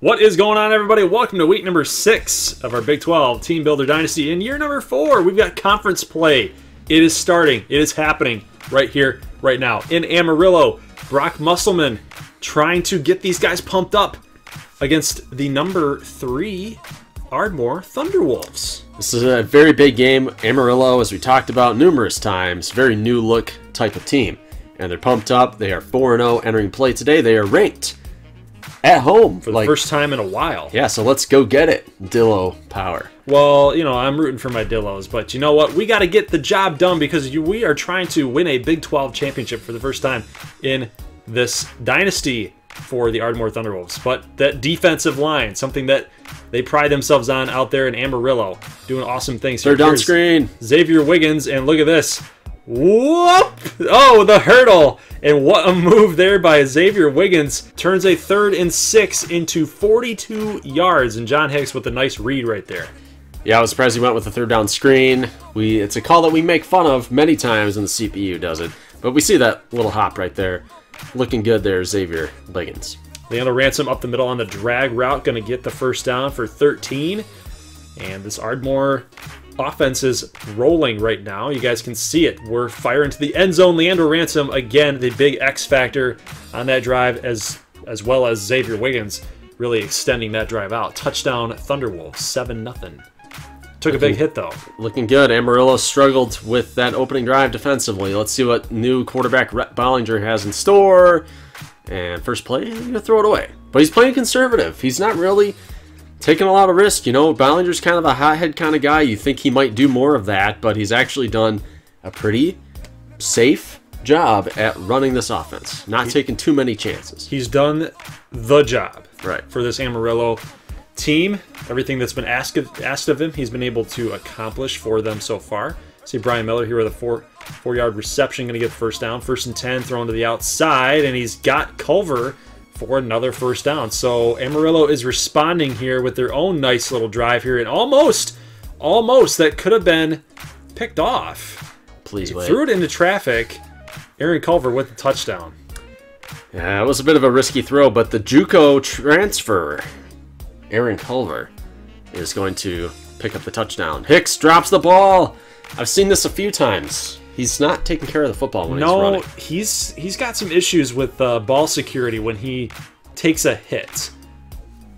What is going on, everybody? Welcome to week number 6 of our Big 12 Team Builder Dynasty. In year number 4, we've got conference play. It is starting. It is happening right here, right now. In Amarillo, Brock Mussellman trying to get these guys pumped up against the number 3 Ardmore Thunderwolves. This is a very big game. Amarillo, as we talked about numerous times, very new look type of team. And they're pumped up. They are 4-0 entering play today. They are ranked at home For the first time in a while. Yeah, so let's go get it. Dillo power. Well, you know, I'm rooting for my Dillos, but you know what? We got to get the job done because we are trying to win a Big 12 championship for the first time in this dynasty for the Ardmore Thunderwolves. But that defensive line, something that they pride themselves on out there in Amarillo, doing awesome things. Third down screen. Xavier Wiggins, and look at this. Whoop! Oh, the hurdle. And what a move there by Xavier Wiggins. Turns a 3rd and 6 into 42 yards. And John Hicks with a nice read right there. Yeah, I was surprised he went with the third down screen. It's a call that we make fun of many times, and the CPU does it. But we see that little hop right there. Looking good there, Xavier Wiggins. Leandro Ransom up the middle on the drag route. Going to get the first down for 13. And this Ardmore offense is rolling right now. You guys can see it. We're firing to the end zone. Leandro Ransom, again, the big X factor on that drive, as well as Xavier Wiggins really extending that drive out. Touchdown Thunderwolves, 7-0. Took a big hit, though. Looking good. Amarillo struggled with that opening drive defensively. Let's see what new quarterback Rhett Bollinger has in store. And first play, he's going to throw it away. But he's playing conservative. He's not really taking a lot of risk. You know, Bollinger's kind of a hothead kind of guy. You think he might do more of that, but he's actually done a pretty safe job at running this offense. Not taking too many chances. He's done the job for this Amarillo team. Everything that's been asked of him, he's been able to accomplish for them so far. See Brian Miller here with a 4-yard reception, going to get the first down. 1st and 10, thrown to the outside, and he's got Culver for another first down. So Amarillo is responding here with their own nice little drive here, and almost that could have been picked off. Please wait. Threw it into traffic. Aaron Culver with the touchdown. Yeah, it was a bit of a risky throw, but the JUCO transfer, Aaron Culver, is going to pick up the touchdown. Hicks drops the ball. I've seen this a few times. He's not taking care of the football when he's running. No, he's got some issues with ball security when he takes a hit.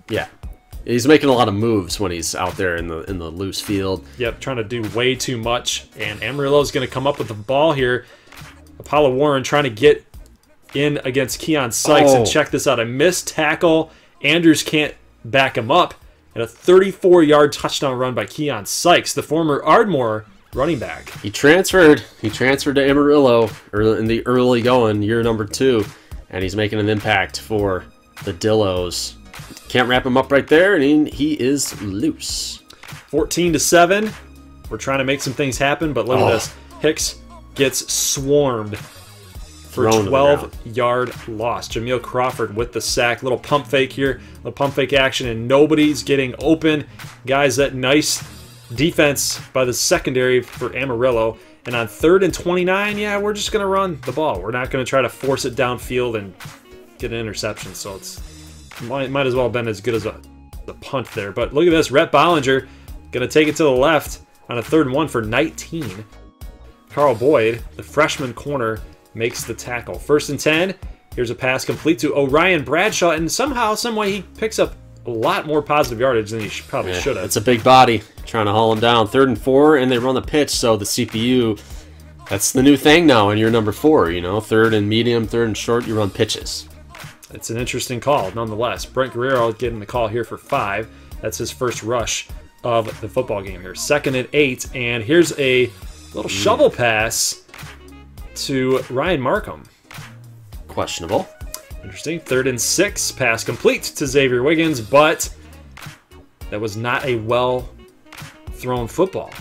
Yeah, he's making a lot of moves when he's out there in the loose field. Yep, trying to do way too much. And Amarillo's going to come up with the ball here. Apollo Warren trying to get in against Keon Sykes. And check this out. A missed tackle. Andrews can't back him up. And a 34-yard touchdown run by Keon Sykes, the former Ardmore running back. He transferred to Amarillo in the early going, year number 2, and he's making an impact for the Dillos. Can't wrap him up right there, and he is loose. 14-7. We're trying to make some things happen, but look at this. Hicks gets swarmed for a 12-yard loss. Jameel Crawford with the sack. Little pump fake here. Little pump fake action, and nobody's getting open. Guys, that nice defense by the secondary for Amarillo. And on 3rd and 29, yeah, we're just going to run the ball. We're not going to try to force it downfield and get an interception. So it's might as well have been as good as a punt there. But look at this. Rhett Bollinger going to take it to the left on a 3rd and 1 for 19. Carl Boyd, the freshman corner, makes the tackle. 1st and 10. Here's a pass complete to Orion Bradshaw. And somehow, some way, he picks up a lot more positive yardage than he probably should have. It's a big body trying to haul him down. 3rd and 4, and they run the pitch, so the CPU, that's the new thing now in year number 4, you know. 3rd and medium, 3rd and short, you run pitches. It's an interesting call, nonetheless. Brent Guerrero getting the call here for 5. That's his first rush of the football game here. 2nd and 8, and here's a little shovel pass to Ryan Markham. Questionable. Interesting. 3rd and 6. Pass complete to Xavier Wiggins, but that was not a well-thrown football,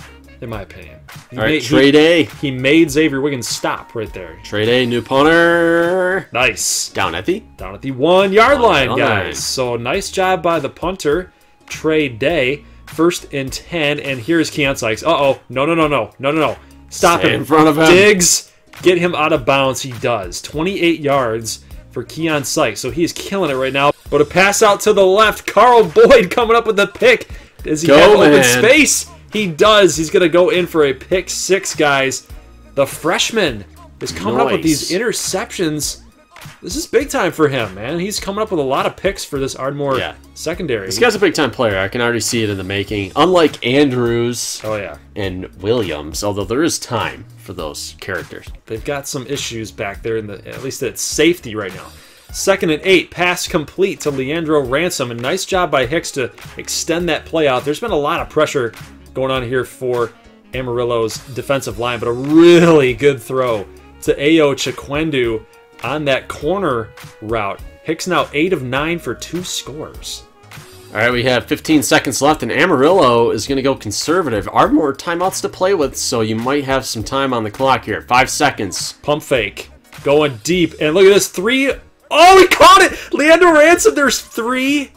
in my opinion. All right, trade A. He made Xavier Wiggins stop right there. Trade A, new punter. Nice. Down at the 1-yard line, guys. So nice job by the punter. Trade Day. 1st and 10, and here's Keon Sykes. Uh-oh. No. Stop him. In front of him. Diggs, get him out of bounds. He does. 28 yards. for Keon Sykes. So he's killing it right now. But a pass out to the left. Carl Boyd coming up with the pick. Does he have open space? He does. He's going to go in for a pick six, guys. The freshman is coming up with these interceptions. This is big time for him, man. He's coming up with a lot of picks for this Ardmore secondary. This guy's a big-time player. I can already see it in the making. Unlike Andrews and Williams, although there is time for those characters. They've got some issues back there, at least at safety right now. 2nd and 8, pass complete to Leandro Ransom. A nice job by Hicks to extend that play out. There's been a lot of pressure going on here for Amarillo's defensive line, but a really good throw to Ayo Chikwendu on that corner route. Hicks now 8 of 9 for 2 scores. All right, we have 15 seconds left, and Amarillo is going to go conservative. Ardmore timeouts to play with, so you might have some time on the clock here. 5 seconds. Pump fake. Going deep. And look at this. 3. Oh, he caught it! Leandro Ransom, there's 3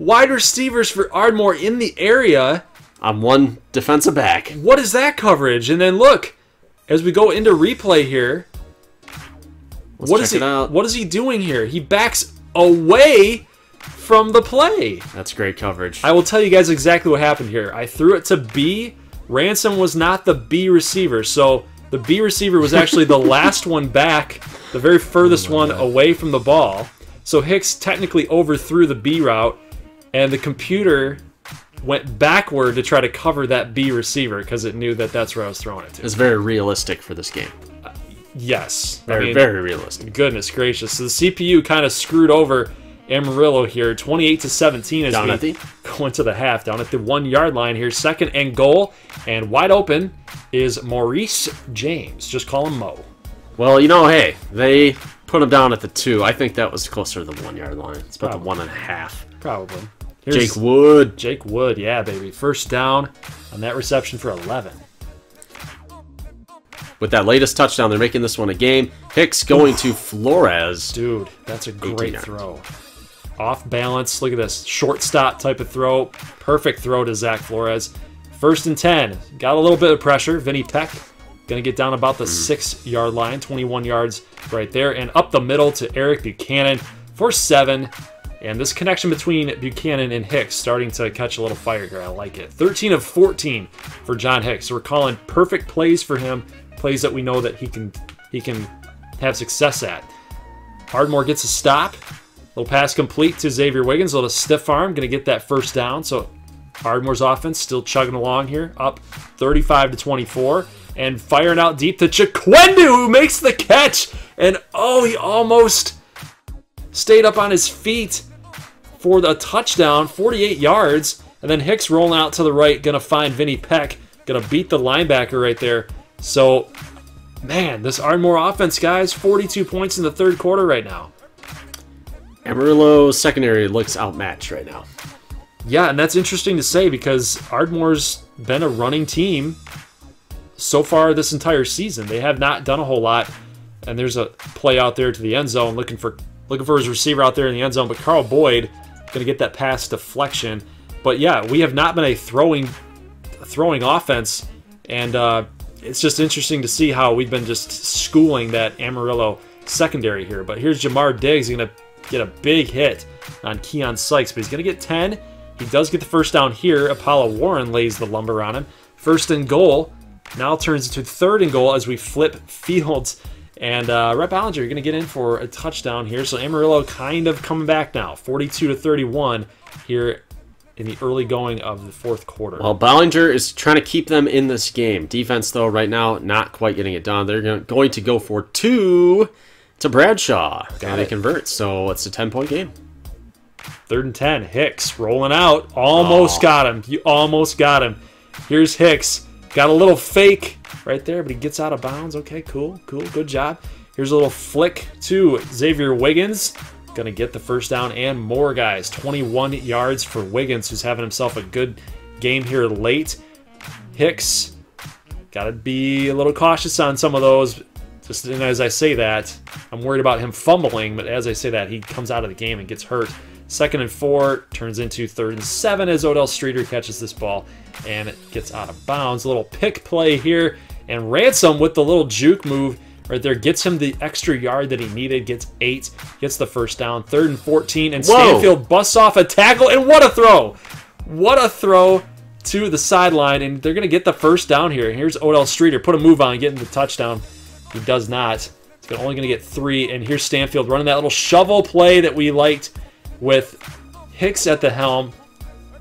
wide receivers for Ardmore in the area. On 1 defensive back. What is that coverage? And then look, as we go into replay here, what is he doing here? He backs away from the play. That's great coverage. I will tell you guys exactly what happened here. I threw it to B. Ransom was not the B receiver, so the B receiver was actually the last one back, the very furthest one away from the ball. So Hicks technically overthrew the B route, and the computer went backward to try to cover that B receiver because it knew that that's where I was throwing it to. It's very realistic for this game. Yes. Very realistic. Goodness gracious. So the CPU kind of screwed over Amarillo here, 28-17 as we go into the half. Down at the 1-yard line here, 2nd and goal, and wide open is Maurice James. Just call him Mo. Well, you know, hey, they put him down at the 2. I think that was closer to the 1-yard line. It's about the 1.5. Probably. Jake Wood. Jake Wood, yeah, baby. First down on that reception for 11. With that latest touchdown, they're making this one a game. Hicks going to Flores. Dude, that's a great throw. Off balance. Look at this. Shortstop type of throw. Perfect throw to Zach Flores. 1st and 10. Got a little bit of pressure. Vinny Peck going to get down about the 6-yard line. 21 yards right there. And up the middle to Eric Buchanan for 7. And this connection between Buchanan and Hicks starting to catch a little fire here. I like it. 13 of 14 for John Hicks. So we're calling perfect plays for him. Plays that we know that he can have success at. Ardmore gets a stop. Little pass complete to Xavier Wiggins. A little stiff arm. Going to get that first down. So Ardmore's offense still chugging along here. Up 35-24. And firing out deep to Chikwendu, who makes the catch. And oh, he almost stayed up on his feet for the touchdown. 48 yards. And then Hicks rolling out to the right. Going to find Vinny Peck. Going to beat the linebacker right there. So, man, this Ardmore offense, guys, 42 points in the 3rd quarter right now. Amarillo's secondary looks outmatched right now. Yeah, and that's interesting to say because Ardmore's been a running team so far this entire season. They have not done a whole lot, and there's a play out there to the end zone looking for his receiver out there in the end zone, but Carl Boyd going to get that pass deflection. But yeah, we have not been a throwing offense, and it's just interesting to see how we've been just schooling that Amarillo secondary here. But here's Jamar Diggs. He's going to get a big hit on Keon Sykes, but he's going to get 10. He does get the first down here. Apollo Warren lays the lumber on him. 1st and goal. Now turns into 3rd and goal as we flip fields. And Rhett Bollinger, you're going to get in for a touchdown here. So Amarillo kind of coming back now. 42-31 here in the early going of the 4th quarter. Well, Bollinger is trying to keep them in this game. Defense, though, right now, not quite getting it done. They're going to go for 2 to Bradshaw. And they convert, so it's a 10-point game. 3rd and 10. Hicks rolling out. Almost got him. You almost got him. Here's Hicks. Got a little fake right there, but he gets out of bounds. Okay, cool. Good job. Here's a little flick to Xavier Wiggins. Going to get the first down and more, guys. 21 yards for Wiggins, who's having himself a good game here late. Hicks, got to be a little cautious on some of those. Just as I say that, I'm worried about him fumbling, but as I say that, he comes out of the game and gets hurt. 2nd and 4 turns into 3rd and 7 as Odell Streeter catches this ball and it gets out of bounds. A little pick play here, and Ransom with the little juke move right there. Gets him the extra yard that he needed. Gets 8. Gets the first down. 3rd and 14. And Stanfield busts off a tackle. And what a throw! What a throw to the sideline. And they're going to get the first down here. Here's Odell Streeter. Put a move on, getting the touchdown. He does not. He's only going to get 3. And here's Stanfield running that little shovel play that we liked with Hicks at the helm.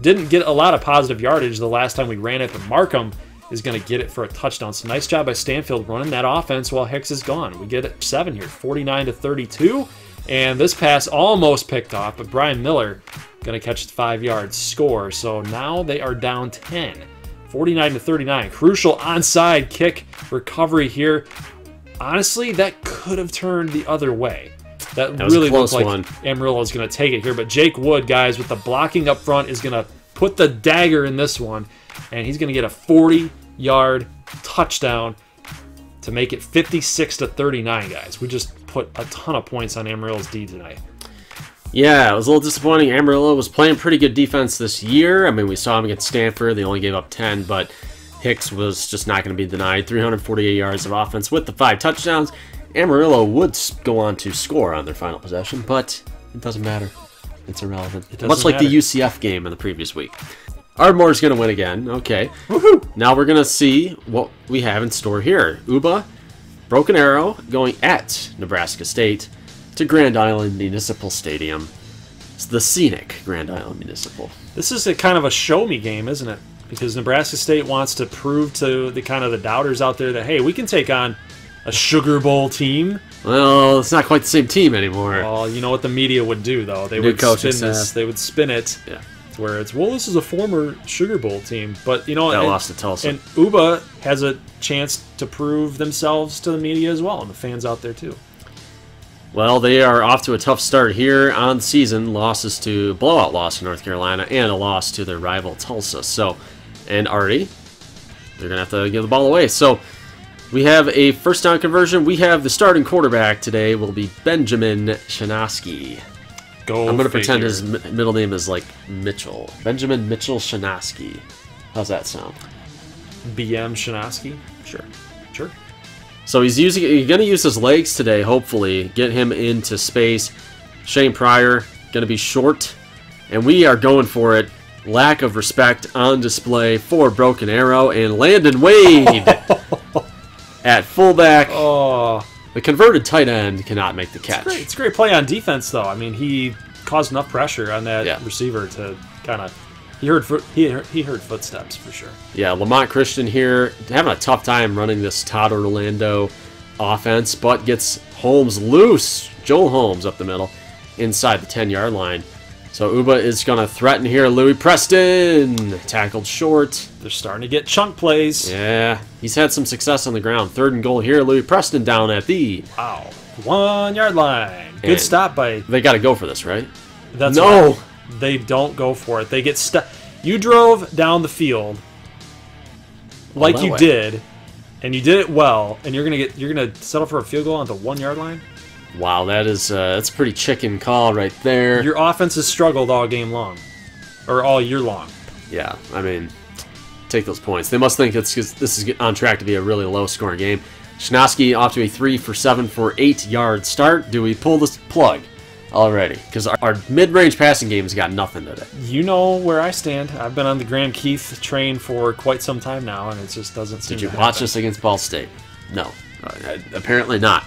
Didn't get a lot of positive yardage the last time we ran it, but Markham is going to get it for a touchdown. So nice job by Stanfield running that offense while Hicks is gone. We get 7 here, 49-32. And this pass almost picked off, but Brian Miller going to catch it 5 yards, score. So now they are down 10, 49-39. Crucial onside kick recovery here. Honestly, that could have turned the other way. That really looked like Amarillo is going to take it here. But Jake Wood, guys, with the blocking up front, is going to put the dagger in this one. And he's going to get a 40-yard touchdown to make it 56-39, guys. We just put a ton of points on Amarillo's D tonight. Yeah, it was a little disappointing. Amarillo was playing pretty good defense this year. I mean, we saw them against Stanford. They only gave up 10, but Hicks was just not going to be denied. 348 yards of offense with the 5 touchdowns. Amarillo would go on to score on their final possession, but it doesn't matter. It's irrelevant. Much like the UCF game in the previous week. Ardmore's going to win again. Okay. Woohoo! Now we're going to see what we have in store here. Uba, Broken Arrow, going at Nebraska State to Grand Island Municipal Stadium. It's the scenic Grand Island Municipal. This is a kind of a show-me game, isn't it? Because Nebraska State wants to prove to the kind of the doubters out there that, hey, we can take on a Sugar Bowl team. Well, it's not quite the same team anymore. Well, you know what the media would do, though? They would spin this. They would spin it. Yeah. Where it's, well, this is a former Sugar Bowl team, but you know, that lost to Tulsa. And Uba has a chance to prove themselves to the media as well, and the fans out there too. Well, they are off to a tough start here on the season. Blowout loss to North Carolina and a loss to their rival Tulsa. So, and Artie, they're gonna have to give the ball away. So, we have a first down conversion. We have the starting quarterback today will be Benjamin Shanaski. I'm going to pretend his middle name is like Mitchell. Benjamin Mitchell Shanaski. How's that sound? BM Shanaski? Sure. So he's going to use his legs today, hopefully. Get him into space. Shane Pryor, going to be short. And we are going for it. Lack of respect on display for Broken Arrow. And Landon Wade at fullback. Oh. The converted tight end cannot make the catch. It's a great play on defense, though. I mean, he caused enough pressure on that receiver to kind of... He heard footsteps, for sure. Yeah, Lamont Christian here having a tough time running this Todd Orlando offense, but gets Holmes loose. Joel Holmes up the middle inside the 10-yard line. So Uba is going to threaten here. Louis Preston tackled short. They're starting to get chunk plays. Yeah, he's had some success on the ground. 3rd and goal here. Louis Preston down at the 1-yard line. Good stop by. They got to go for this, right? That's right. They don't go for it. They get stuck. You drove down the field like you did, and you did it well, and you're gonna settle for a field goal on the 1-yard line. Wow, that's a pretty chicken call right there. Your offense has struggled all game long, or all year long. Yeah, I mean, take those points. They must think this is on track to be a really low-scoring game. Shanaski off to a 3 for 7 for 8-yard start. Do we pull this plug already? Because our mid-range passing game has got nothing today. You know where I stand. I've been on the Graham Keith train for quite some time now, and it just doesn't seem to happen. Did you watch this against Ball State? No, apparently not.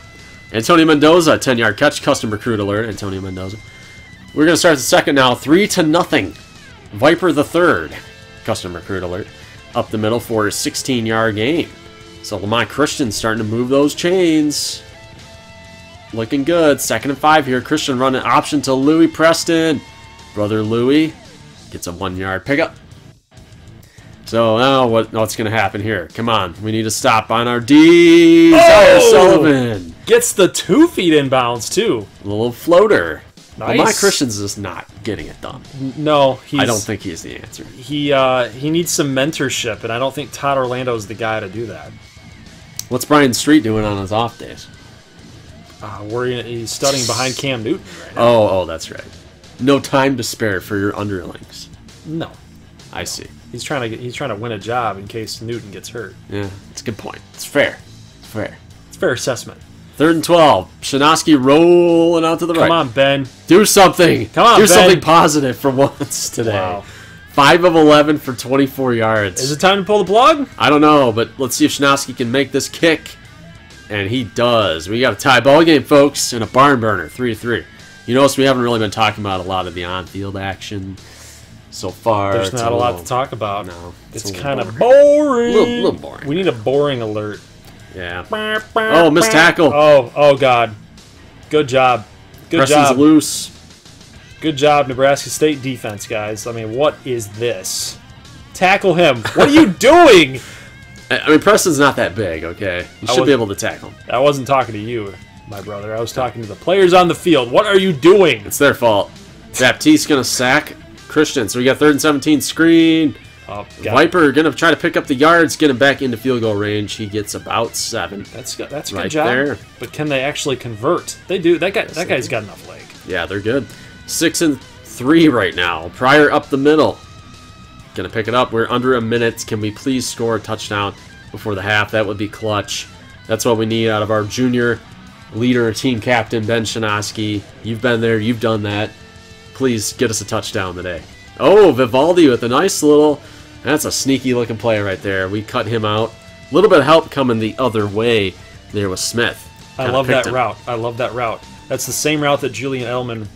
Antonio Mendoza, 10-yard catch, custom recruit alert, Antonio Mendoza. We're going to start the second now, 3-0. Viper the third, custom recruit alert, up the middle for a 16-yard gain. So Lamont Christian starting to move those chains. Looking good. 2nd and 5 here. Christian running option to Louis Preston. Brother Louis gets a 1-yard pickup. So now what's going to happen here? Come on. We need to stop on our D's. Sullivan gets the 2 feet inbounds, too. A little floater. Nice. Lamont Christian's just not getting it done. No. I don't think he's the answer. He needs some mentorship, and I don't think Todd Orlando is the guy to do that. What's Brian Street doing on his off days? He's studying behind Cam Newton right now. Oh, that's right. No time to spare for your underlings. No, I see. He's trying to win a job in case Newton gets hurt. Yeah, it's a good point. It's fair. It's fair assessment. 3rd and 12. Shinosky rolling out to the right. Come on, Ben. Do something. Come on, Do Ben. something positive for once today. Wow. 5 of 11 for 24 yards. Is it time to pull the plug? I don't know, but let's see if Shinosky can make this kick. And he does. We got a tie ball game, folks, and a barn burner, 3-3. You notice we haven't really been talking about a lot of the on-field action so far. There's not a lot to talk about. No. It's kind of boring. A little boring. We need a boring alert. Yeah. Oh, missed tackle. Oh, God. Good job. Good Preston's job. loose. Good job, Nebraska State defense, guys. I mean, what is this? Tackle him. What are you doing? I mean, Preston's not that big, okay? You should be able to tackle him. I wasn't talking to you, my brother. I was talking to the players on the field. What are you doing? It's their fault. Baptiste's going to sack Christian. So we got 3rd and 17 screen. Oh, Viper going to try to pick up the yards, get him back into field goal range. He gets about 7. That's a right good job. There. But can they actually convert? They do. That guy's got enough leg. Yeah, they're good. 6 and 3 right now. Pryor up the middle. Gonna pick it up. We're under a minute. Can we please score a touchdown before the half? That would be clutch. That's what we need out of our junior leader, team captain, Ben Shinosky. You've been there. You've done that. Please get us a touchdown today. Oh, Vivaldi with a nice little... That's a sneaky looking play right there. We cut him out. A little bit of help coming the other way there with Smith. I love that route. I love that route. That's the same route that Julian Edelman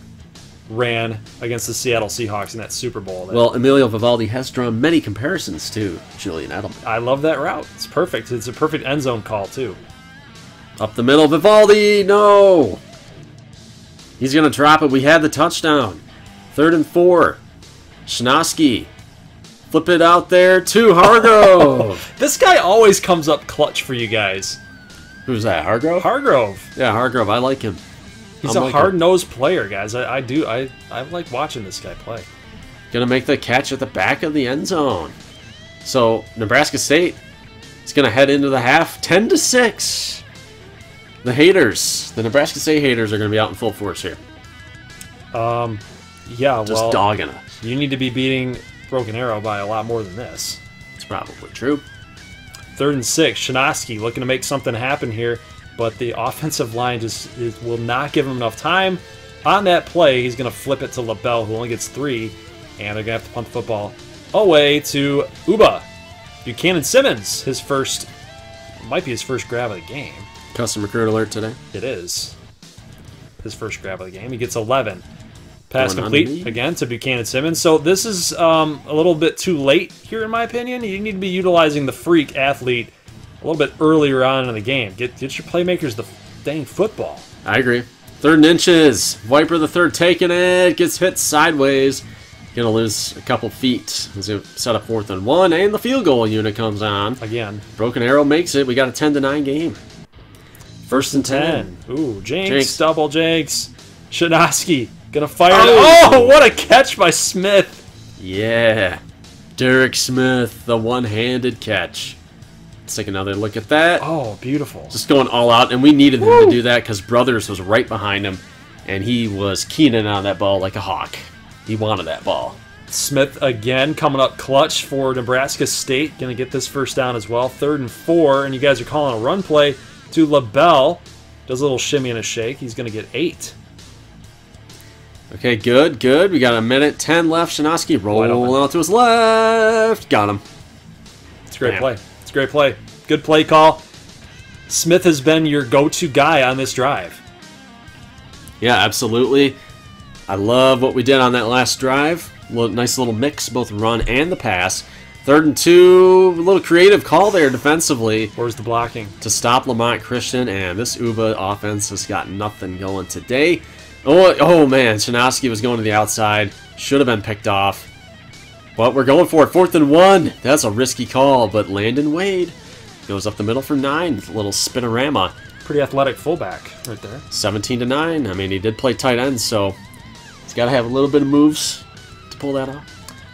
ran against the Seattle Seahawks in that Super Bowl. Well, Emilio Vivaldi has drawn many comparisons to Julian Edelman. I love that route. It's perfect. It's a perfect end zone call, too. Up the middle, Vivaldi! No! He's going to drop it. We had the touchdown. 3rd and 4. Shinosky. Flip it out there to Hargrove. This guy always comes up clutch for you guys. Who's that, Hargrove? Hargrove. Yeah, Hargrove. I like him. He's a hard-nosed player, guys. I like watching this guy play. Gonna make the catch at the back of the end zone. So Nebraska State is gonna head into the half 10-6. The haters, the Nebraska State haters, are gonna be out in full force here. Yeah, just dogging us. You need to be beating Broken Arrow by a lot more than this. It's probably true. 3rd and 6. Shinosky looking to make something happen here, but the offensive line just will not give him enough time. On that play, he's going to flip it to LaBelle, who only gets 3, and they're going to have to punt the football away to Uba. Buchanan Simmons, might be his first grab of the game. Custom recruit alert today. It is his first grab of the game. He gets 11. Pass complete again to Buchanan Simmons. So this is a little bit too late here, in my opinion. You need to be utilizing the freak athlete a little bit earlier on in the game. Get your playmakers the dang football. I agree. 3rd and inches. Viper the third taking it. Gets hit sideways. Gonna lose a couple feet. He's gonna set up 4th and 1, and the field goal unit comes on. Again. Broken Arrow makes it. We got a 10-9 game. 1st and 10. Ooh, Jenks. Double Jenks. Shinosky. Gonna fire it. Oh, what a catch by Smith. Yeah. Derek Smith, the one-handed catch. Let's take another look at that. Oh, beautiful. Just going all out, and we needed him to do that because Brothers was right behind him, and he was keening on that ball like a hawk. He wanted that ball. Smith again coming up clutch for Nebraska State. Gonna get this first down as well. 3rd and 4, and you guys are calling a run play to LaBelle. Does a little shimmy and a shake. He's gonna get 8. Okay, good, good. We got a minute 10 left. Shinosky rolling out to his left. Got him. It's a great play. It's a great play. Good play call. Smith has been your go-to guy on this drive. Yeah, absolutely. I love what we did on that last drive. Nice little mix, both run and the pass. 3rd and 2, a little creative call there defensively. Where's the blocking? To stop Lamont Christian, and this Uba offense has got nothing going today. Oh man, Shinosky was going to the outside. Should have been picked off. But we're going for it. 4th and 1. That's a risky call, but Landon Wade goes up the middle for 9. Little spinorama. Pretty athletic fullback right there. 17-9. I mean, he did play tight end, so he's got to have a little bit of moves to pull that off.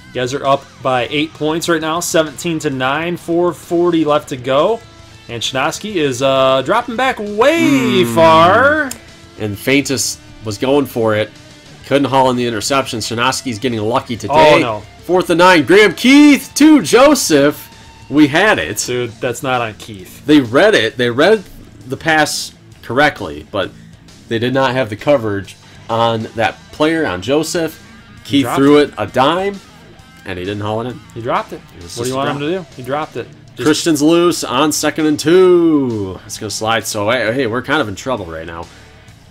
You guys are up by 8 points right now, 17-9, 4:40 left to go. And Shinosky is dropping back way far. And Faintus was going for it. Couldn't haul in the interception. Shinosky's getting lucky today. Oh, no. 4th and 9. Graham Keith to Joseph. We had it. Dude, that's not on Keith. They read it. They read the pass correctly, but they did not have the coverage on that player, on Joseph. Keith threw it a dime, and he didn't haul it in. He dropped it. What do you want him to do? He dropped it. Christian's loose on 2nd and 2. It's going to slide. So, hey, we're kind of in trouble right now.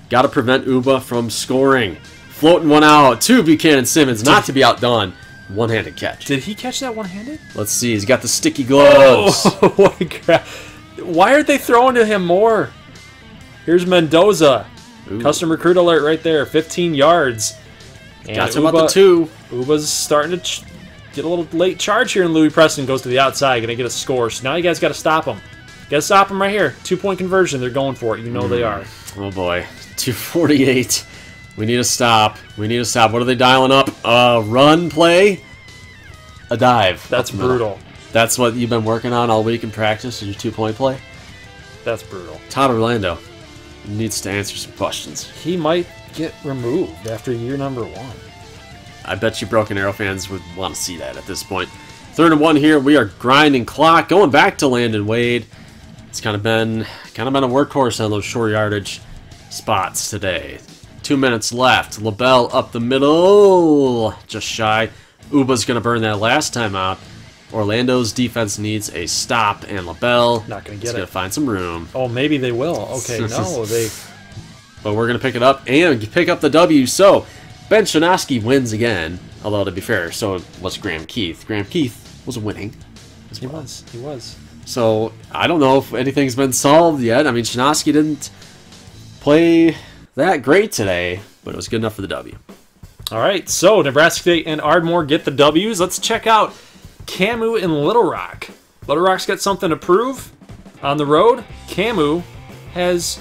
Got to prevent Uba from scoring. Floating one out to Buchanan Simmons, not to be outdone. One-handed catch. Did he catch that one-handed? Let's see. He's got the sticky gloves. Oh, what a crap. Why aren't they throwing to him more? Here's Mendoza. Ooh. Custom recruit alert right there. 15 yards. And got him about the 2. Uba's starting to get a little late charge here, and Louis Preston goes to the outside. Going to get a score. So now you guys got to stop him. Got to stop him right here. 2-point conversion. They're going for it. You know they are. Oh, boy. 2:48. We need a stop. We need a stop. What are they dialing up? A run play? A dive. That's brutal. That's what you've been working on all week in practice, is your 2-point play? That's brutal. Todd Orlando needs to answer some questions. He might get removed after year number 1. I bet you Broken Arrow fans would want to see that at this point. 3rd and 1 here. We are grinding clock. Going back to Landon Wade. It's kind of been a workhorse on those short yardage spots today. 2 minutes left. LaBelle up the middle. Just shy. Uba's going to burn that last time out. Orlando's defense needs a stop, and LaBelle not going to get it. Going to find some room. Oh, maybe they will. Okay, no, they. But we're going to pick it up and pick up the W. So Ben Shanoski wins again. Although to be fair, so was Graham Keith. Graham Keith was winning. He was. So I don't know if anything's been solved yet. I mean, Shanoski didn't play that great today, but it was good enough for the W. All right, so Nebraska State and Ardmore get the W's. Let's check out Camu and Little Rock. Little Rock's got something to prove on the road. Camu has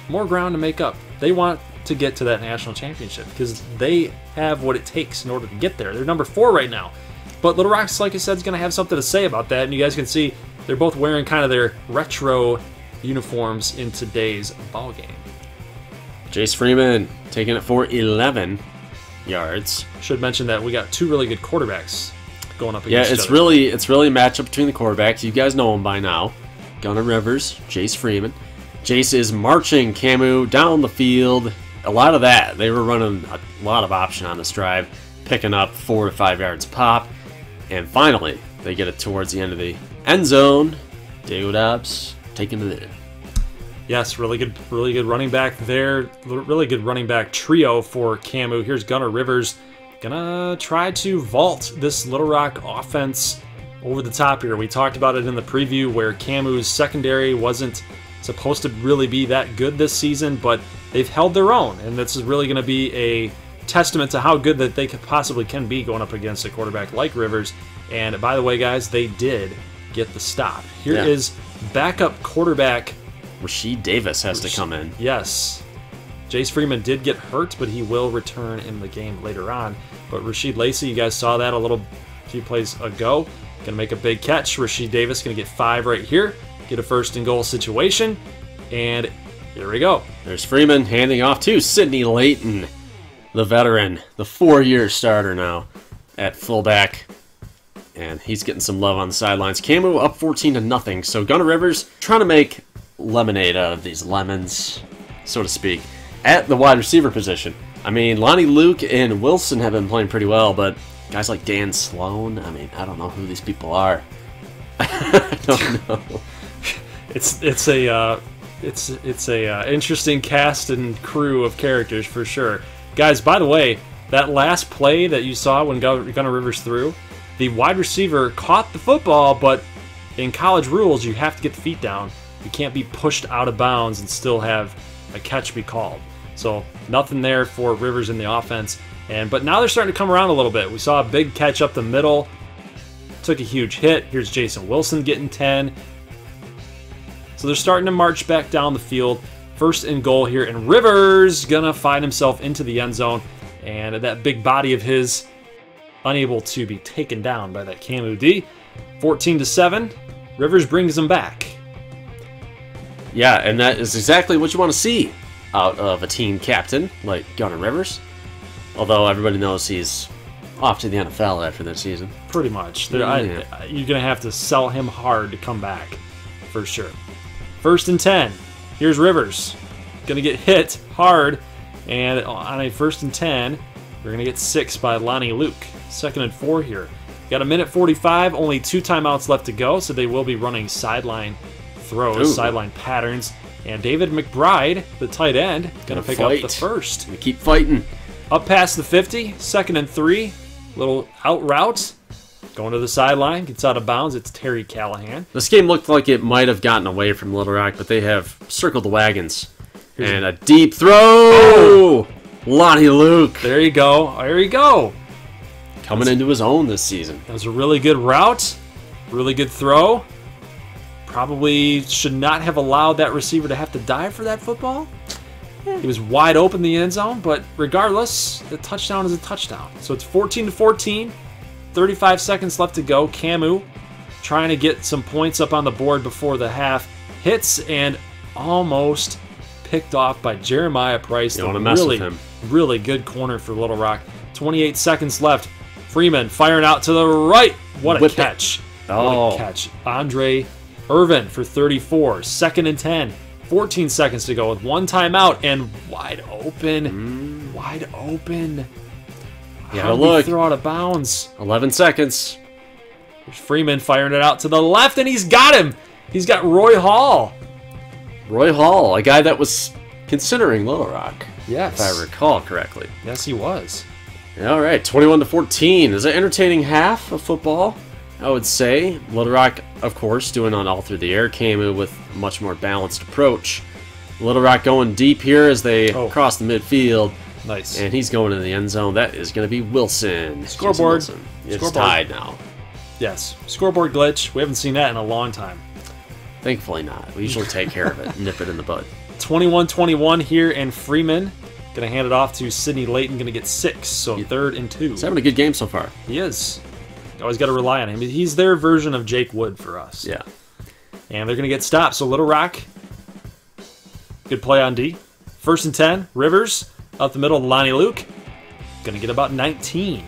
more ground to make up. They want to get to that national championship because they have what it takes in order to get there. They're number 4 right now. But Little Rock's, like I said, is going to have something to say about that, and you guys can see they're both wearing kind of their retro uniforms in today's ball game. Jace Freeman taking it for 11 yards. Should mention that we got 2 really good quarterbacks going up against each other. It's really a matchup between the quarterbacks. You guys know them by now. Gunnar Rivers, Jace Freeman. Jace is marching Camu down the field. A lot of that. They were running a lot of option on this drive, picking up 4 to 5 yards pop. And finally, they get it towards the end of the end zone. Diego Dobbs taking it in. Yes, really good running back there. Really good running back trio for Camu. Here's Gunnar Rivers. Gonna try to vault this Little Rock offense over the top here. We talked about it in the preview where Camu's secondary wasn't supposed to really be that good this season, but they've held their own, and this is really going to be a testament to how good that they possibly can be going up against a quarterback like Rivers. And by the way, guys, they did get the stop. Here is backup quarterback Rasheed Davis has to come in. Yes. Jace Freeman did get hurt, but he will return in the game later on. But Rasheed Lacey, you guys saw that a few plays ago. Going to make a big catch. Rasheed Davis going to get 5 right here. Get a 1st and goal situation. And here we go. There's Freeman handing off to Sidney Layton, the veteran, the 4-year starter now at fullback. And he's getting some love on the sidelines. Camu up 14-0. So Gunnar Rivers trying to make lemonade out of these lemons, so to speak, at the wide receiver position. I mean, Lonnie Luke and Wilson have been playing pretty well, but guys like Dan Sloan, I mean, I don't know who these people are. I don't know. It's a interesting cast and crew of characters for sure. Guys, by the way, that last play that you saw when Gunnar Rivers threw, the wide receiver caught the football, but in college rules, you have to get the feet down. You can't be pushed out of bounds and still have a catch be called. So nothing there for Rivers in the offense. But now they're starting to come around a little bit. We saw a big catch up the middle. Took a huge hit. Here's Jason Wilson getting 10. So they're starting to march back down the field. 1st and goal here, and Rivers gonna find himself into the end zone. And that big body of his unable to be taken down by that Camu D. 14-7. Rivers brings them back. Yeah, and that is exactly what you want to see out of a team captain like Gunnar Rivers. Although everybody knows he's off to the NFL after this season. Pretty much. You're going to have to sell him hard to come back, for sure. 1st and 10. Here's Rivers. Going to get hit hard. And on a 1st and 10, we're going to get 6 by Lonnie Luke. 2nd and 4 here. Got a minute 45, only 2 timeouts left to go, so they will be running sideline throws, sideline patterns. And David McBride, the tight end, going to pick up the first. Gonna keep fighting. Up past the 50, 2nd and 3. Little out route. Going to the sideline, gets out of bounds. It's Terry Callahan. This game looked like it might have gotten away from Little Rock, but they have circled the wagons. And a deep throw! Oh! Lonnie Luke. There you go. There you go. Coming into his own this season. That was a really good route. Really good throw. Probably should not have allowed that receiver to have to dive for that football. He was wide open in the end zone, but regardless, the touchdown is a touchdown. So it's 14-14. 35 seconds left to go. Camu trying to get some points up on the board before the half. Hits and almost picked off by Jeremiah Price. You don't want to mess with him. Really good corner for Little Rock. 28 seconds left. Freeman firing out to the right. What a catch. What a catch. Andre Irvin for 34. 2nd and 10. 14 seconds to go with 1 timeout and wide open. Wide open. How did he throw out of bounds? 11 seconds. There's Freeman firing it out to the left, and he's got him. He's got Roy Hall. Roy Hall, a guy that was considering Little Rock. Yes. If I recall correctly. Yes, he was. All right, 21-14. Is an entertaining half of football, I would say. Little Rock, of course, doing on all through the air, Camu with a much more balanced approach. Little Rock going deep here as they cross the midfield. Nice. And he's going into the end zone. That is going to be Wilson. Scoreboard. Wilson. It's tied now. Yes. Scoreboard glitch. We haven't seen that in a long time. Thankfully not. We usually take care of it. Nip it in the bud. 21-21 here, and Freeman going to hand it off to Sidney Layton. Going to get 6, so 3rd and 2. He's having a good game so far. He is. Always got to rely on him. He's their version of Jake Wood for us. Yeah. And they're going to get stopped. So Little Rock, good play on D. 1st and 10, Rivers. Up the middle, Lonnie Luke. Going to get about 19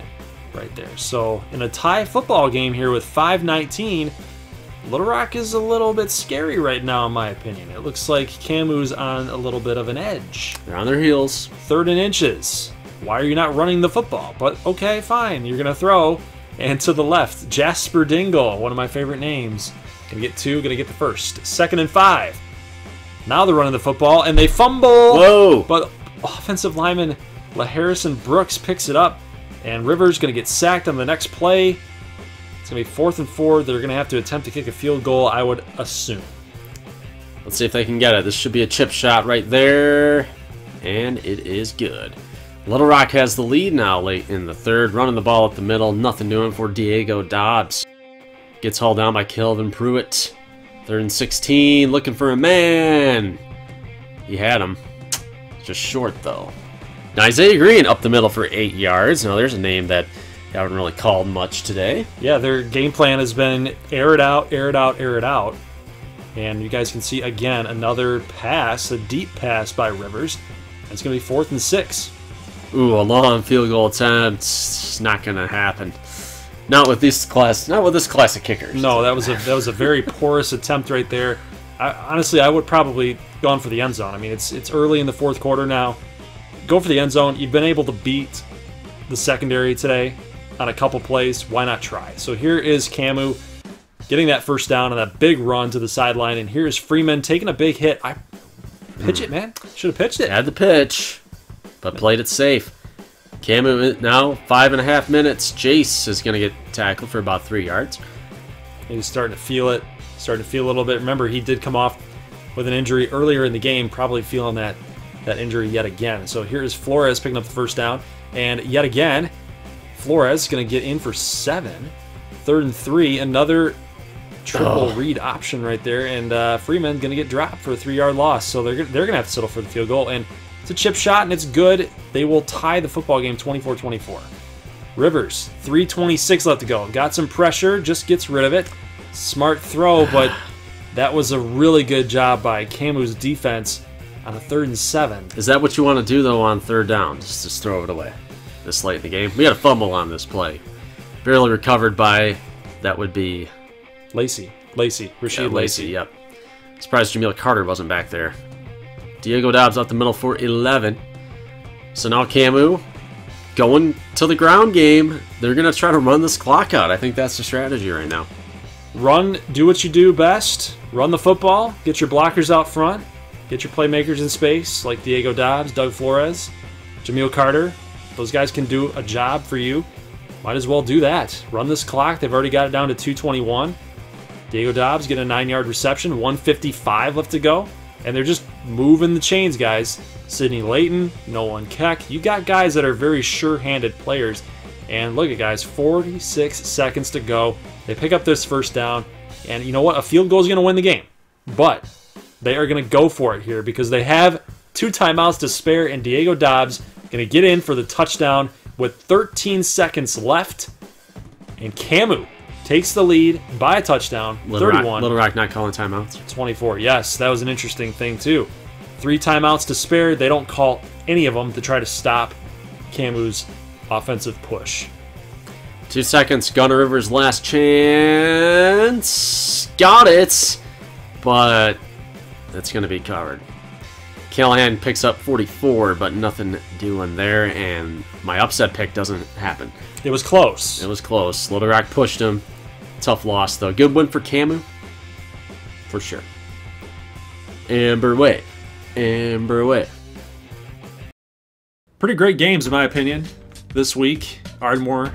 right there. So in a tie football game here with 5:19, Little Rock is a little bit scary right now, in my opinion. It looks like Camu's on a little bit of an edge. They're on their heels. 3rd and inches. Why are you not running the football? But okay, fine. You're going to throw. And to the left, Jasper Dingle, one of my favorite names. Going to get 2, going to get the first. 2nd and 5. Now they're running the football, and they fumble. Whoa! But offensive lineman LaHarrison Brooks picks it up, and Rivers going to get sacked on the next play. It's going to be 4th and 4. They're going to have to attempt to kick a field goal, I would assume. Let's see if they can get it. This should be a chip shot right there, and it is good. Little Rock has the lead now late in the 3rd, running the ball up the middle. Nothing doing for Diego Dobbs. Gets hauled down by Kelvin Pruitt. 3rd and 16, looking for a man. He had him. Just short, though. Now, Isaiah Green up the middle for 8 yards. Now, there's a name that I haven't really called much today. Yeah, their game plan has been air it out, air it out, air it out. And you guys can see, again, another pass, a deep pass by Rivers. It's going to be 4th and 6. Ooh, a long field goal attempt. It's not going to happen. Not with this class of kickers. No, that was a very porous attempt right there. Honestly, I would probably gone for the end zone. I mean, it's early in the 4th quarter now. Go for the end zone. You've been able to beat the secondary today on a couple plays. Why not try? So here is Camu getting that first down on that big run to the sideline, and here's Freeman taking a big hit. Pitch it, man. Should have pitched it. Had the pitch, but played it safe. Camu now 5.5 minutes. Jace is going to get tackled for about 3 yards. He's starting to feel it. Starting to feel a little bit. Remember, he did come off with an injury earlier in the game, probably feeling that injury yet again. So here's Flores picking up the first down. And yet again, Flores is going to get in for 7. 3rd and 3. Another triple read option right there. And Freeman going to get dropped for a 3-yard loss. So they're going to have to settle for the field goal. And it's a chip shot, and it's good. They will tie the football game 24-24. Rivers, 3:26 left to go. Got some pressure, just gets rid of it. Smart throw, but that was a really good job by Camu's defense on a 3rd and 7. Is that what you want to do, though, on 3rd down? Just throw it away this late in the game? We had a fumble on this play. Barely recovered by, that would be... Rashid Lacey. Yep. Surprised Jameel Carter wasn't back there. Diego Dobbs out the middle for 11. So now Camu going to the ground game. They're going to try to run this clock out. I think that's the strategy right now. Do what you do best. Run the football. Get your blockers out front. Get your playmakers in space like Diego Dobbs, Doug Flores, Jameel Carter. Those guys can do a job for you. Might as well do that. Run this clock. They've already got it down to 2:21. Diego Dobbs getting a 9-yard reception. 1:55 left to go. And they're just moving the chains, guys. Sidney Layton, Nolan Keck. You got guys that are very sure-handed players. And look at guys, 46 seconds to go. They pick up this first down. And you know what? A field goal is going to win the game. But they are going to go for it here because they have 2 timeouts to spare. And Diego Dobbs going to get in for the touchdown with 13 seconds left. And Camu takes the lead by a touchdown, 31. Little Rock not calling timeouts. 24. Yes, that was an interesting thing, too. 3 timeouts to spare. They don't call any of them to try to stop Camu's offensive push. 2 seconds. Gunner Rivers' last chance. Got it. But that's going to be covered. Callahan picks up 44, but nothing doing there. And my upset pick doesn't happen. It was close. It was close. Little Rock pushed him. Tough loss, though. Good win for Camu. For sure. Amber Way. Amber Way. Pretty great games, in my opinion, this week. Ardmore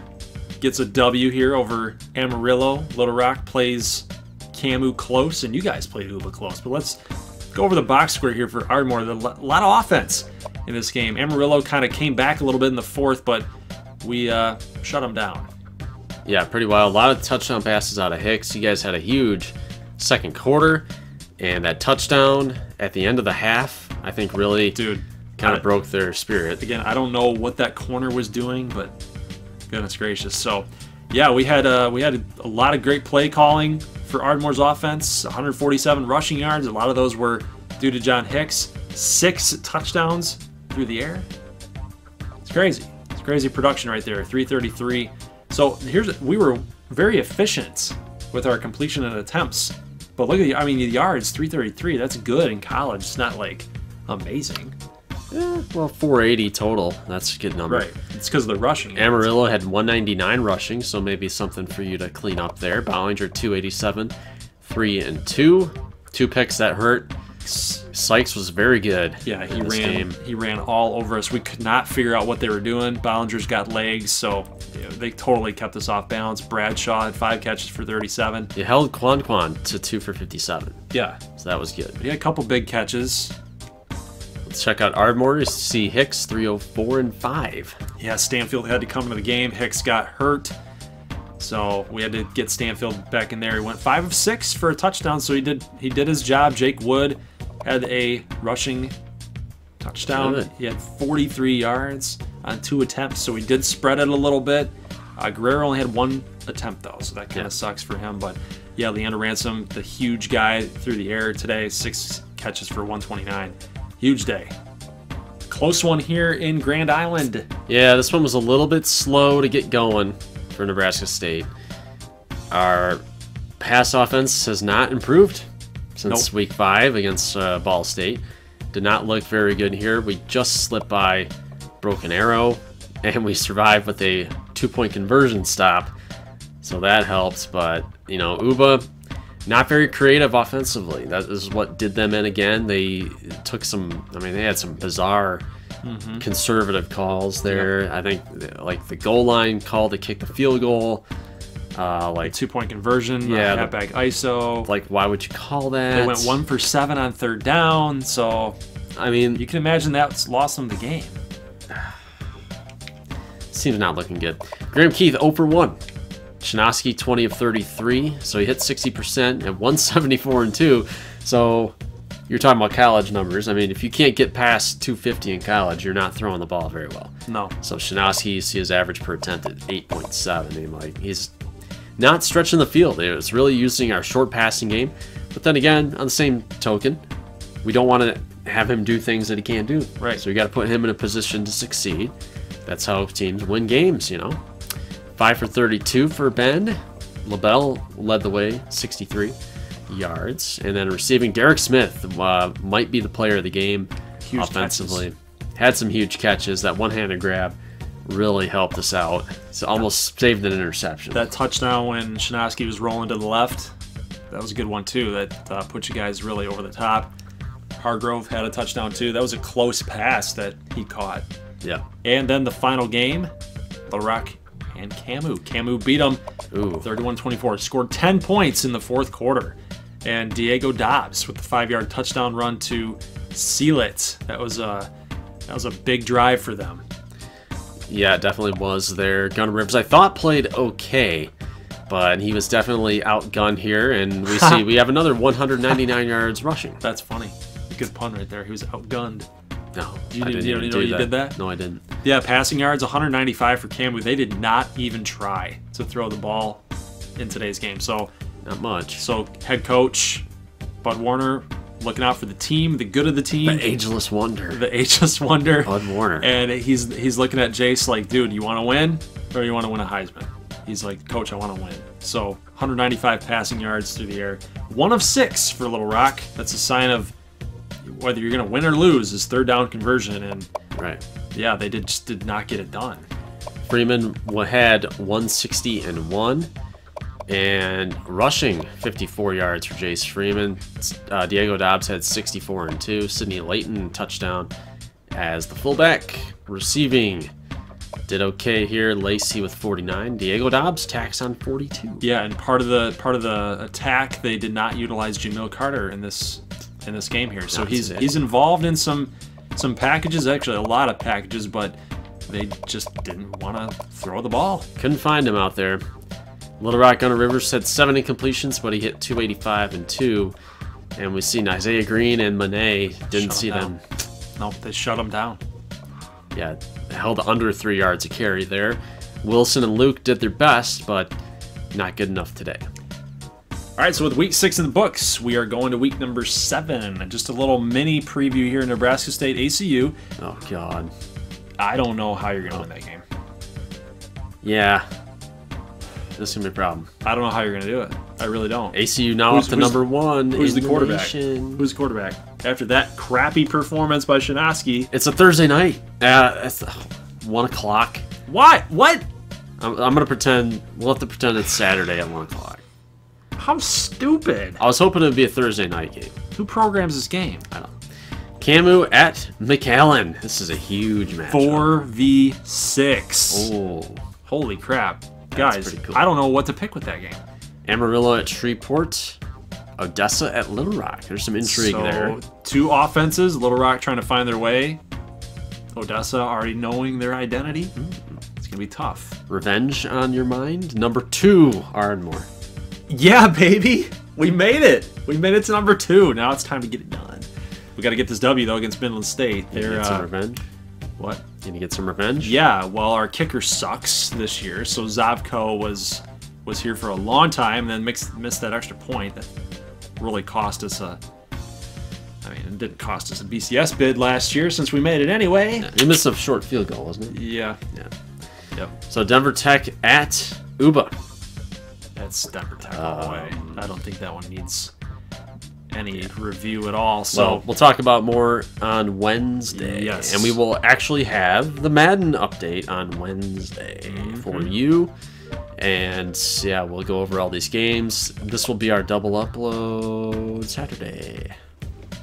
gets a W here over Amarillo. Little Rock plays Camu close, and you guys played Uba close. But let's go over the box score here for Ardmore. A lot of offense in this game. Amarillo kind of came back a little bit in the fourth, but we shut them down. Yeah, pretty wild. A lot of touchdown passes out of Hicks. You guys had a huge second quarter, and that touchdown at the end of the half, I think really kind of broke their spirit. Again, I don't know what that corner was doing, but goodness gracious. So, yeah, we had a lot of great play calling for Ardmore's offense. 147 rushing yards. A lot of those were due to John Hicks. 6 touchdowns through the air. It's crazy. It's crazy production right there. 333. So we were very efficient with our completion and attempts. But look at the yards, 333. That's good in college. It's not like amazing. Well, 480 total. That's a good number. Right. It's because of the rushing. Amarillo had 199 rushing, so maybe something for you to clean up there. Bollinger 287, 3 and 2. 2 picks that hurt. Sykes was very good. Yeah, he ran all over us. We could not figure out what they were doing. Bollinger's got legs, so they totally kept us off balance. Bradshaw had 5 catches for 37. You held Quan to 2 for 57. Yeah. So that was good. He had a couple big catches. Let's check out Ardmore to see Hicks, 304 and 5. Yeah, Stanfield had to come into the game. Hicks got hurt, so we had to get Stanfield back in there. He went 5 of 6 for a touchdown, so he did his job. Jake Wood had a rushing touchdown. Good. He had 43 yards on 2 attempts, so he did spread it a little bit. Guerrero only had 1 attempt, though, so that kind of sucks for him. But, yeah, Leander Ransom, the huge guy through the air today, 6 catches for 129. Huge day. Close one here in Grand Island. Yeah, this one was a little bit slow to get going for Nebraska State. Our pass offense has not improved since week 5 against Ball State. Did not look very good here. We just slipped by Broken Arrow, and we survived with a 2-point conversion stop. So that helps, but, Uba, not very creative offensively. That is what did them in again. They took they had some bizarre conservative calls there. Yep. I think, like, the goal line call to kick the field goal. Like 2-point conversion, halfback ISO. Like, why would you call that? They went 1 for 7 on 3rd down, so you can imagine that's lost them the game. Seems not looking good. Graham Keith 0 for 1. Shinosky 20 of 33, so he hit 60% at 174 and 2. So you're talking about college numbers. If you can't get past 250 in college, you're not throwing the ball very well. No. So Shinosky, you see his average per attempt at 8.7. He's not stretching the field. It's really using our short passing game. But then again, on the same token, we don't want to have him do things that he can't do. Right. So you got to put him in a position to succeed. That's how teams win games, 5 for 32 for Ben. LaBelle led the way, 63. yards. And then receiving, Derek Smith might be the player of the game Huge offensively. catches. Had some huge catches. That one-handed grab really helped us out. It's almost saved an interception. That touchdown when Shinosky was rolling to the left, that was a good one too. That put you guys really over the top. Hargrove had a touchdown too. That was a close pass that he caught. Yeah. And then the final game, Little Rock and Camu. Camu beat them 31-24. Scored 10 points in the fourth quarter. And Diego Dobbs with the 5-yard touchdown run to seal it. That was a big drive for them. Yeah, it definitely was there. Gunner Rivers, I thought, played okay, but he was definitely outgunned here. And we see we have another 199 yards rushing. That's funny. Good pun right there. He was outgunned. No, you did that? No, I didn't. Yeah, passing yards, 195 for Camu. They did not even try to throw the ball in today's game. So not much. So head coach Bud Warner looking out for the team, the good of the team. The ageless wonder. The ageless wonder. Bud Warner. And he's looking at Jace like, dude, you want to win or you want to win a Heisman? He's like, Coach, I want to win. So 195 passing yards through the air. 1 of 6 for Little Rock. That's a sign of whether you're going to win or lose is third down conversion. And right. Yeah, they just did not get it done. Freeman had 160-1 and rushing 54 yards for Jace Freeman. Diego Dobbs had 64-2. Sidney Layton touchdown as the fullback. Receiving did okay here. Lacey with 49. Diego Dobbs tacks on 42. Yeah, and part of the attack, they did not utilize Jamil Carter in this game here. So he's involved in some packages, actually a lot of packages, but they just didn't want to throw the ball. Couldn't find him out there. Little Rock Gunner Rivers had 7 incompletions, but he hit 285 and 2. And we see Isaiah Green and Monet didn't see them. No, they shut them down. Yeah, held under 3 yards a carry there. Wilson and Luke did their best, but not good enough today. All right, so with week 6 in the books, we are going to week number 7. Just a little mini preview here in Nebraska State ACU. Oh, God. I don't know how you're going to win that game. Yeah. This is going to be a problem. I don't know how you're going to do it. I really don't. ACU now up to number 1. Who's the quarterback? Nation. Who's the quarterback? After that crappy performance by Shinosky. It's a Thursday night. It's 1 o'clock. What? What? I'm going to pretend. We'll have to pretend it's Saturday at 1 o'clock. How stupid. I was hoping it would be a Thursday night game. Who programs this game? I don't know. Camu at McAllen. This is a huge matchup. 4v6. Oh. Holy crap. That's Guys, pretty cool. I don't know what to pick with that game. Amarillo at Shreveport. Odessa at Little Rock. There's some intrigue there. 2 offenses. Little Rock trying to find their way. Odessa already knowing their identity. It's going to be tough. Revenge on your mind. Number 2, Ardmore. Yeah, baby. We made it. We made it to number 2. Now it's time to get it done. We got to get this W, though, against Midland State. You get some revenge? What? Can you get some revenge? Yeah, well, our kicker sucks this year, so Zavko was here for a long time, then missed that extra point that really cost us it didn't cost us a BCS bid last year since we made it anyway. Yeah, you missed a short field goal, wasn't it? Yeah. Yep. So Denver Tech at Uba. That's Denver Tech all the way. I don't think that one needs any review at all. So well, we'll talk about more on Wednesday. Yes. And we will actually have the Madden update on Wednesday for you. And yeah, we'll go over all these games. This will be our double upload Saturday.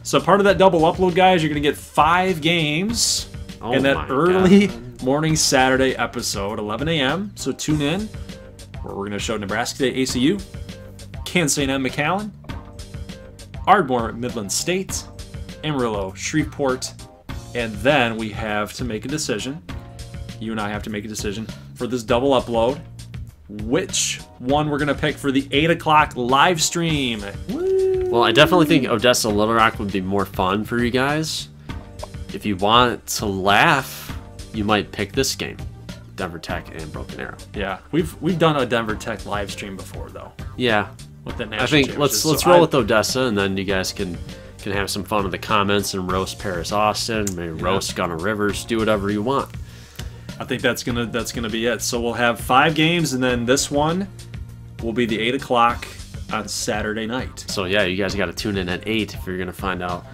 So part of that double upload, guys, you're going to get 5 games in that early morning Saturday episode, 11 a.m. So tune in, where we're going to show Nebraska State ACU, Kansas A&M McAllen, Ardmore Midland State, Amarillo Shreveport, and then we have to make a decision. You and I have to make a decision for this double upload. Which one we're going to pick for the 8 o'clock live stream. Well, I definitely think Odessa Little Rock would be more fun for you guys. If you want to laugh, you might pick this game, Denver Tech and Broken Arrow. Yeah, we've done a Denver Tech live stream before, though. Yeah. With the national I think championships. let's roll with Odessa, and then you guys can have some fun with the comments and roast Paris Austin, maybe roast Gunner Rivers, do whatever you want. I think that's gonna be it. So we'll have 5 games, and then this one will be the 8 o'clock on Saturday night. So yeah, you guys got to tune in at 8 if you're going to find out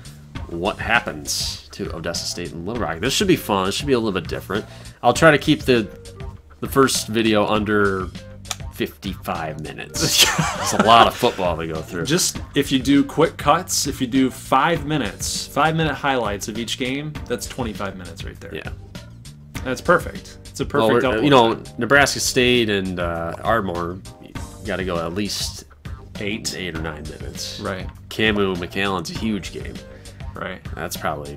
what happens to Odessa State and Little Rock. This should be fun. This should be a little bit different. I'll try to keep the first video under 55 minutes. It's a lot of football to go through. Just if you do quick cuts, if you do 5 minutes, 5-minute highlights of each game, that's 25 minutes right there. Yeah. That's perfect. It's a perfect upload. You know, Nebraska State and Ardmore got to go at least 8 or 9 minutes. Right. Camu McAllen's a huge game. Right. That's probably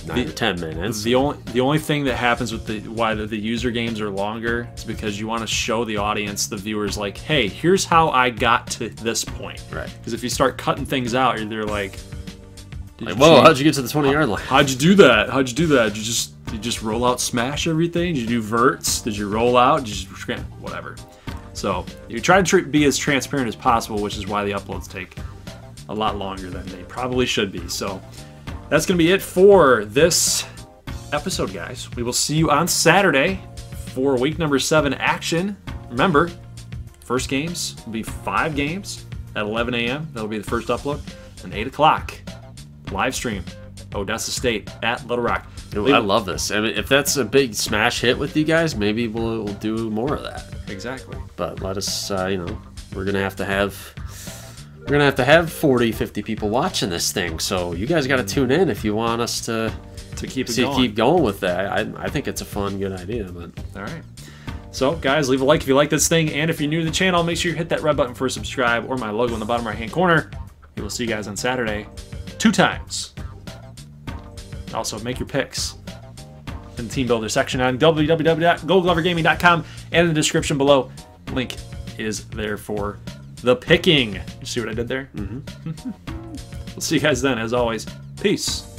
9 to 10 minutes. The only thing that happens with why the user games are longer is because you want to show the audience, the viewers, like, hey, here's how I got to this point. Right. Because if you start cutting things out, they're like, whoa, how'd you get to the 20-yard line? How'd you do that? How'd you do that? Did you just roll out, smash everything? Did you do verts? Did you roll out? Did you whatever? So you try to be as transparent as possible, which is why the uploads take a lot longer than they probably should be. So that's going to be it for this episode, guys. We will see you on Saturday for week number 7 action. Remember, first games will be 5 games at 11 a.m. That'll be the first upload. And 8 o'clock, live stream, Odessa State at Little Rock. I love this. I mean, if that's a big smash hit with you guys, maybe we'll do more of that. Exactly. But let us, we're gonna have to have 40, 50 people watching this thing. So you guys got to tune in if you want us to keep going with that. I think it's a fun, good idea. But all right. So guys, leave a like if you like this thing, and if you're new to the channel, make sure you hit that red button for subscribe or my logo in the bottom right-hand corner. We will see you guys on Saturday 2 times. Also, make your picks in the Team Builder section on www.goldglovergaming.com, and in the description below, link is there for the picking. You see what I did there? Mm-hmm. We'll see you guys then. As always, peace.